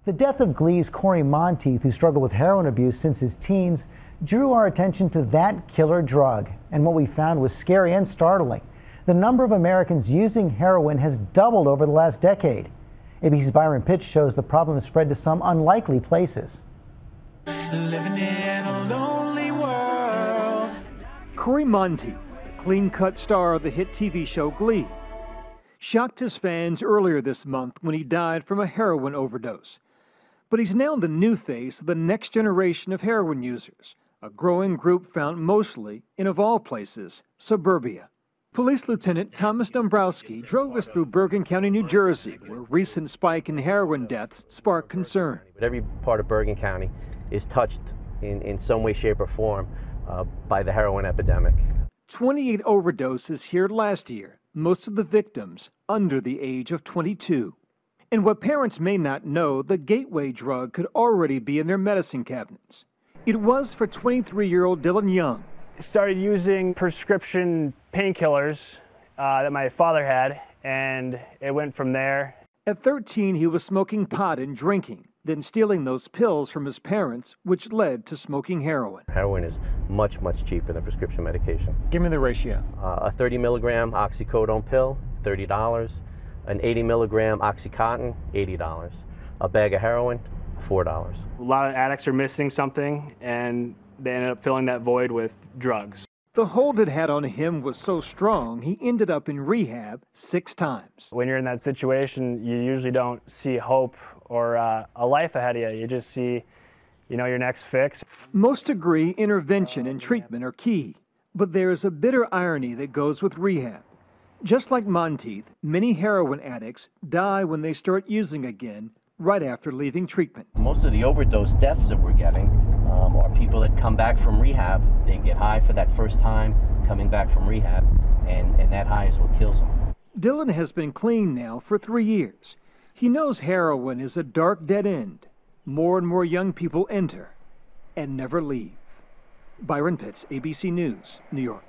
The death of Glee's Corey Monteith, who struggled with heroin abuse since his teens, drew our attention to that killer drug. And what we found was scary and startling. The number of Americans using heroin has doubled over the last decade. ABC's Byron Pitts shows the problem has spread to some unlikely places. Living in a lonely world. Corey Monteith, the clean-cut star of the hit TV show Glee, shocked his fans earlier this month when he died from a heroin overdose. But he's now the new face of the next generation of heroin users, a growing group found mostly in, of all places, Suburbia. Police Lieutenant Thomas Dombrowski drove us through Bergen County, New Jersey, where a recent spike in heroin deaths sparked concern. Every part of Bergen County is touched in some way, shape, or form by the heroin epidemic. 28 overdoses here last year, most of the victims under the age of 22. And what parents may not know, the gateway drug could already be in their medicine cabinets. It was for 23-year-old Dylan Young. Started using prescription painkillers that my father had, and it went from there. At 13, he was smoking pot and drinking, then stealing those pills from his parents, which led to smoking heroin. Heroin is much, much cheaper than prescription medication. Give me the ratio. A 30 milligram oxycodone pill, $30. An 80 milligram Oxycontin, $80. A bag of heroin, $4. A lot of addicts are missing something, and they ended up filling that void with drugs. The hold it had on him was so strong, he ended up in rehab 6 times. When you're in that situation, you usually don't see hope or a life ahead of you. You just see, your next fix. Most agree intervention and treatment are key, but there is a bitter irony that goes with rehab. Just like Monteith, many heroin addicts die when they start using again right after leaving treatment. Most of the overdose deaths that we're getting are people that come back from rehab. They get high for that first time coming back from rehab, and that high is what kills them. Dylan has been clean now for 3 years. He knows heroin is a dark dead end. More and more young people enter and never leave. Byron Pitts, ABC News, New York.